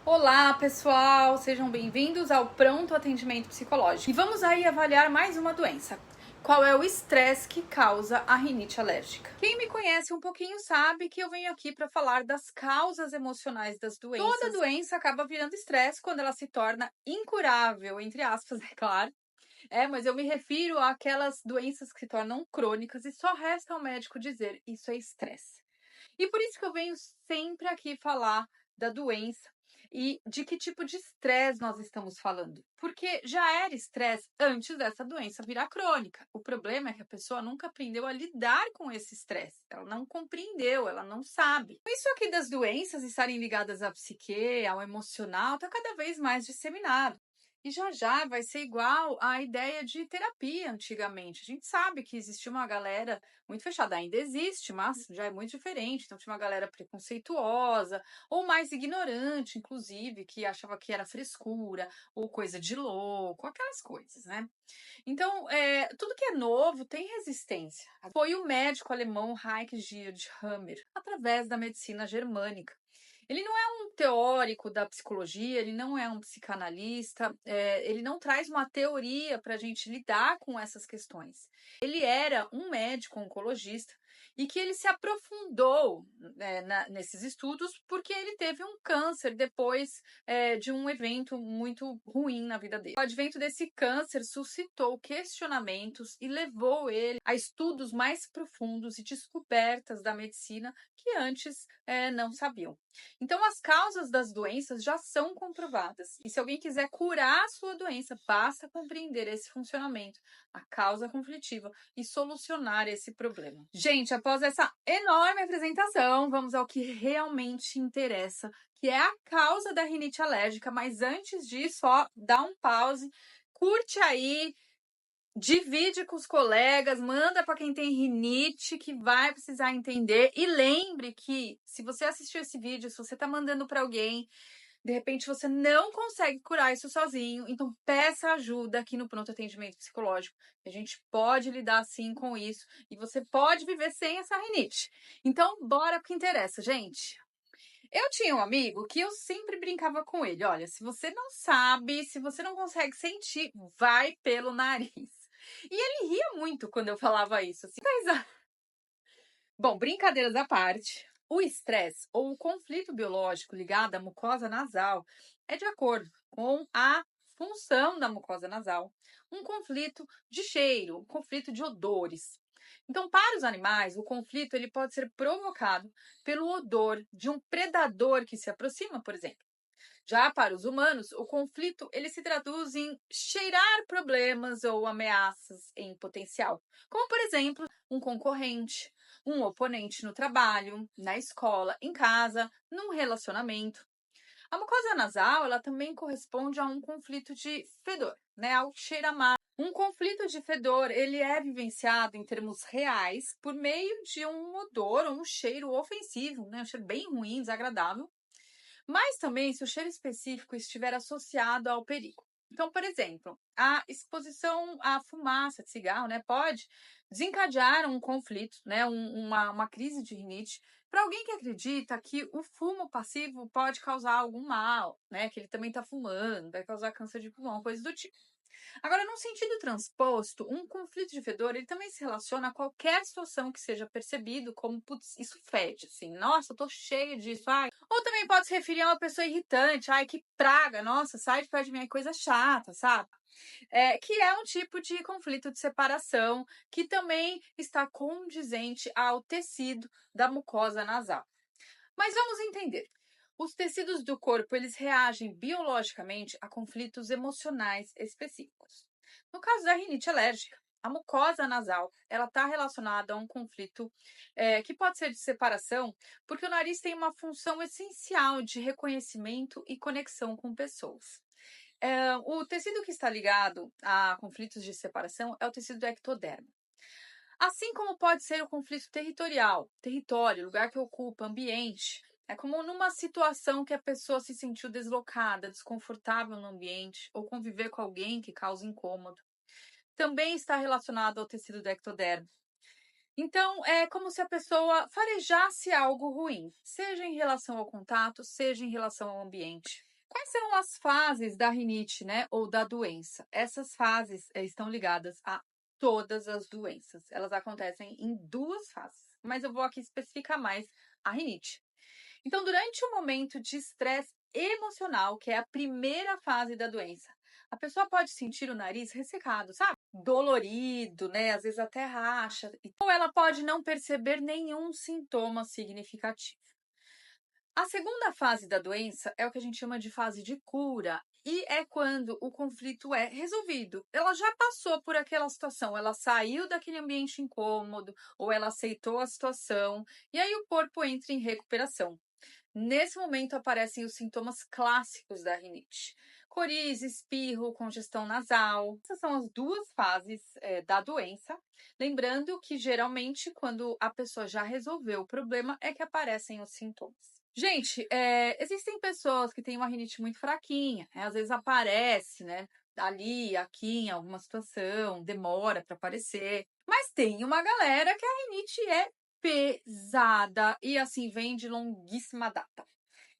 Olá, pessoal! Sejam bem-vindos ao Pronto Atendimento Psicológico. E vamos aí avaliar mais uma doença. Qual é o estresse que causa a rinite alérgica? Quem me conhece um pouquinho sabe que eu venho aqui para falar das causas emocionais das doenças. Toda doença acaba virando estresse quando ela se torna incurável, entre aspas, é claro. Mas eu me refiro àquelas doenças que se tornam crônicas e só resta ao médico dizer isso é estresse. E por isso que eu venho sempre aqui falar da doença e de que tipo de estresse nós estamos falando. Porque já era estresse antes dessa doença virar crônica. O problema é que a pessoa nunca aprendeu a lidar com esse estresse. Ela não compreendeu, ela não sabe. Isso aqui das doenças estarem ligadas à psique, ao emocional, está cada vez mais disseminado. E já vai ser igual à ideia de terapia antigamente. A gente sabe que existia uma galera muito fechada, ainda existe, mas já é muito diferente. Então tinha uma galera preconceituosa, ou mais ignorante, inclusive, que achava que era frescura, ou coisa de louco, aquelas coisas, né? Então, tudo que é novo tem resistência. Foi o médico alemão Heinrich Georg Hammer, através da medicina germânica. Ele não é um teórico da psicologia, ele não é um psicanalista, ele não traz uma teoria para a gente lidar com essas questões. Ele era um médico oncologista e que ele se aprofundou nesses estudos porque ele teve um câncer depois de um evento muito ruim na vida dele. O advento desse câncer suscitou questionamentos e levou ele a estudos mais profundos e descobertas da medicina que antes não sabiam. Então, as causas das doenças já são comprovadas. E se alguém quiser curar a sua doença, basta compreender esse funcionamento, a causa conflitiva e solucionar esse problema. Gente, após essa enorme apresentação, vamos ao que realmente interessa, que é a causa da rinite alérgica. Mas antes disso, dá um pause, curte aí, divide com os colegas, manda para quem tem rinite, que vai precisar entender. E lembre que, se você assistiu esse vídeo, se você está mandando para alguém, de repente você não consegue curar isso sozinho, então peça ajuda aqui no Pronto Atendimento Psicológico. A gente pode lidar sim com isso e você pode viver sem essa rinite. Então, bora pro que interessa, gente. Eu tinha um amigo que eu sempre brincava com ele. Olha, se você não sabe, se você não consegue sentir, vai pelo nariz. E ele ria muito quando eu falava isso. Assim, Bom, brincadeiras à parte, o estresse ou o conflito biológico ligado à mucosa nasal é de acordo com a função da mucosa nasal, um conflito de cheiro, um conflito de odores. Então, para os animais, o conflito ele pode ser provocado pelo odor de um predador que se aproxima, por exemplo. Já para os humanos, o conflito ele se traduz em cheirar problemas ou ameaças em potencial, como por exemplo, um concorrente, um oponente no trabalho, na escola, em casa, num relacionamento. A mucosa nasal, ela também corresponde a um conflito de fedor, né, ao cheiro amargo. Um conflito de fedor, ele é vivenciado em termos reais por meio de um odor ou um cheiro ofensivo, né, um cheiro bem ruim, desagradável, mas também se o cheiro específico estiver associado ao perigo. Então, por exemplo, a exposição à fumaça de cigarro, né, pode desencadear um conflito, né, uma crise de rinite, para alguém que acredita que o fumo passivo pode causar algum mal, né, que ele também está fumando, vai causar câncer de pulmão, coisa do tipo. Agora, num sentido transposto, um conflito de fedor, ele também se relaciona a qualquer situação que seja percebido como, putz, isso fede, assim, nossa, eu tô cheia disso, ai. Ou também pode se referir a uma pessoa irritante, ai, que praga, nossa, sai de perto de mim, é coisa chata, sabe? Que é um tipo de conflito de separação que também está condizente ao tecido da mucosa nasal. Mas vamos entender. Os tecidos do corpo, eles reagem biologicamente a conflitos emocionais específicos. No caso da rinite alérgica, a mucosa nasal, ela está relacionada a um conflito que pode ser de separação, porque o nariz tem uma função essencial de reconhecimento e conexão com pessoas. O tecido que está ligado a conflitos de separação é o tecido do ectodermo. Assim como pode ser o conflito territorial, território, lugar que ocupa, ambiente. É como numa situação que a pessoa se sentiu deslocada, desconfortável no ambiente, ou conviver com alguém que causa incômodo. Também está relacionado ao tecido do ectodermo. Então, é como se a pessoa farejasse algo ruim, seja em relação ao contato, seja em relação ao ambiente. Quais são as fases da rinite, né, ou da doença? Essas fases, estão ligadas a todas as doenças. Elas acontecem em 2 fases, mas eu vou aqui especificar mais a rinite. Então, durante o momento de estresse emocional, que é a primeira fase da doença, a pessoa pode sentir o nariz ressecado, sabe? Dolorido, né? Às vezes até racha. Ou ela pode não perceber nenhum sintoma significativo. A segunda fase da doença é o que a gente chama de fase de cura, e é quando o conflito é resolvido. Ela já passou por aquela situação, ela saiu daquele ambiente incômodo, ou ela aceitou a situação, e aí o corpo entra em recuperação. Nesse momento aparecem os sintomas clássicos da rinite: coriza, espirro, congestão nasal. Essas são as 2 fases da doença. Lembrando que geralmente, quando a pessoa já resolveu o problema, é que aparecem os sintomas. Gente, existem pessoas que têm uma rinite muito fraquinha, né? Às vezes aparece, né? Ali, aqui, em alguma situação, demora para aparecer. Mas tem uma galera que a rinite é pesada e assim vem de longuíssima data.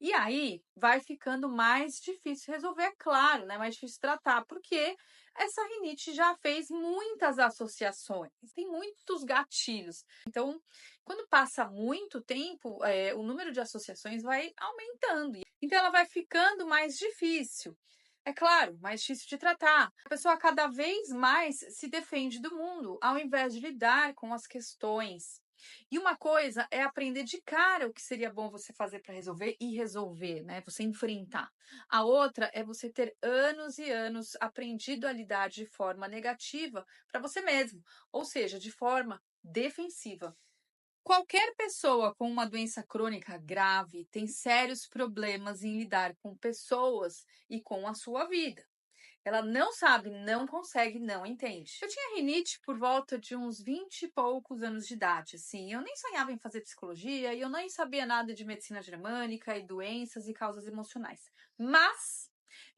E aí vai ficando mais difícil resolver, é claro, né? Mais difícil tratar, porque essa rinite já fez muitas associações, tem muitos gatilhos. Então, quando passa muito tempo, o número de associações vai aumentando. Então, ela vai ficando mais difícil. É claro, mais difícil de tratar. A pessoa cada vez mais se defende do mundo, ao invés de lidar com as questões. E uma coisa é aprender de cara o que seria bom você fazer para resolver e resolver, né? Você enfrentar. A outra é você ter anos e anos aprendido a lidar de forma negativa para você mesmo, ou seja, de forma defensiva. Qualquer pessoa com uma doença crônica grave tem sérios problemas em lidar com pessoas e com a sua vida. Ela não sabe, não consegue, não entende. Eu tinha rinite por volta de uns 20 e poucos anos de idade, assim. Eu nem sonhava em fazer psicologia e eu nem sabia nada de medicina germânica e doenças e causas emocionais. Mas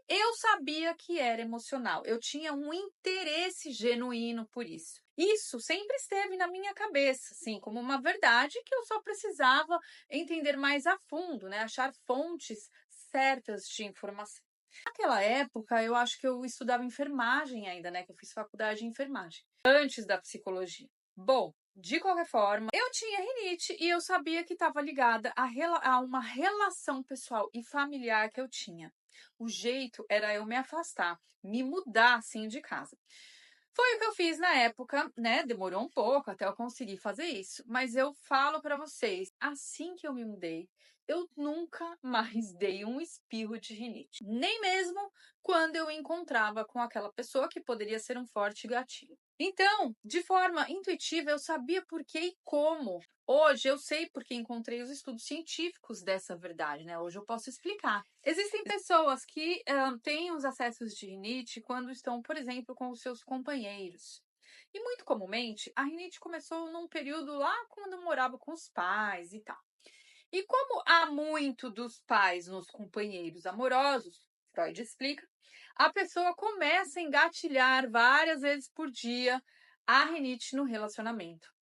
eu sabia que era emocional. Eu tinha um interesse genuíno por isso. Isso sempre esteve na minha cabeça, assim, como uma verdade que eu só precisava entender mais a fundo, né? Achar fontes certas de informação. Naquela época, eu acho que eu estudava enfermagem ainda, né? Que eu fiz faculdade de enfermagem, antes da psicologia. Bom, de qualquer forma, eu tinha rinite e eu sabia que estava ligada a uma relação pessoal e familiar que eu tinha. O jeito era eu me afastar, me mudar assim de casa. Foi o que eu fiz na época, né? Demorou um pouco até eu conseguir fazer isso, mas eu falo para vocês, assim que eu me mudei, eu nunca mais dei um espirro de rinite, nem mesmo quando eu encontrava com aquela pessoa que poderia ser um forte gatilho. Então, de forma intuitiva, eu sabia por que e como. Hoje eu sei porque encontrei os estudos científicos dessa verdade, né? Hoje eu posso explicar. Existem pessoas que têm os acessos de rinite quando estão, por exemplo, com os seus companheiros. E muito comumente, a rinite começou num período lá quando eu morava com os pais e tal. E como há muito dos pais nos companheiros amorosos, Freud explica, a pessoa começa a engatilhar várias vezes por dia a rinite no relacionamento.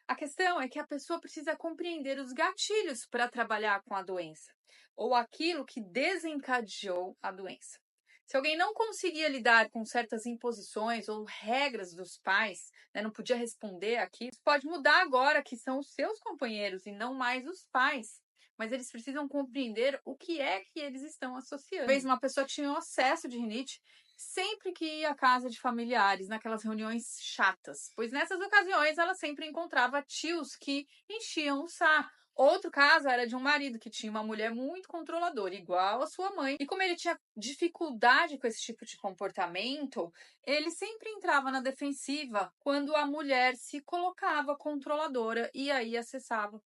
A questão é que a pessoa precisa compreender os gatilhos para trabalhar com a doença, ou aquilo que desencadeou a doença. Se alguém não conseguia lidar com certas imposições ou regras dos pais, né, não podia responder aqui, isso pode mudar agora que são os seus companheiros e não mais os pais. Mas eles precisam compreender o que é que eles estão associando. Talvez uma pessoa tinha um acesso de rinite sempre que ia à casa de familiares, naquelas reuniões chatas, pois nessas ocasiões ela sempre encontrava tios que enchiam o saco. Outro caso era de um marido que tinha uma mulher muito controladora, igual a sua mãe. E como ele tinha dificuldade com esse tipo de comportamento, ele sempre entrava na defensiva quando a mulher se colocava controladora e aí acessava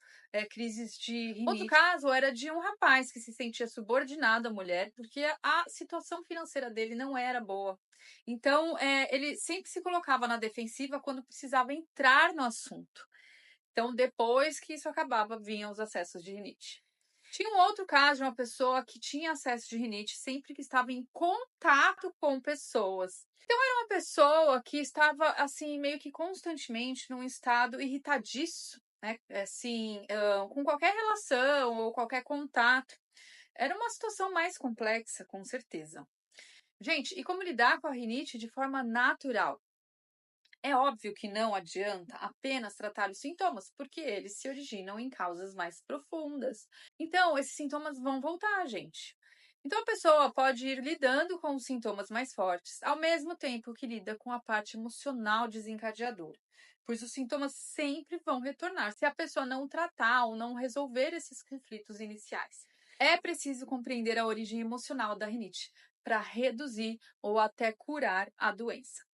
crises de rinite. Outro caso era de um rapaz que se sentia subordinado à mulher porque a situação financeira dele não era boa. Então, ele sempre se colocava na defensiva quando precisava entrar no assunto. Então, depois que isso acabava, vinham os acessos de rinite. Tinha um outro caso de uma pessoa que tinha acesso de rinite sempre que estava em contato com pessoas. Então, era uma pessoa que estava, assim, meio que constantemente num estado irritadiço, né? Assim, com qualquer relação ou qualquer contato. Era uma situação mais complexa, com certeza. Gente, e como lidar com a rinite de forma natural? É óbvio que não adianta apenas tratar os sintomas, porque eles se originam em causas mais profundas. Então, esses sintomas vão voltar, gente. Então, a pessoa pode ir lidando com os sintomas mais fortes, ao mesmo tempo que lida com a parte emocional desencadeadora, pois os sintomas sempre vão retornar se a pessoa não tratar ou não resolver esses conflitos iniciais. É preciso compreender a origem emocional da rinite para reduzir ou até curar a doença.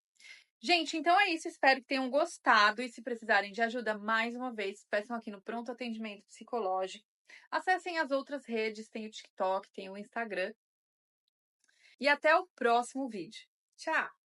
Gente, então é isso. Espero que tenham gostado. E se precisarem de ajuda, mais uma vez, peçam aqui no Pronto Atendimento Psicológico. Acessem as outras redes, tem o TikTok, tem o Instagram. E até o próximo vídeo. Tchau!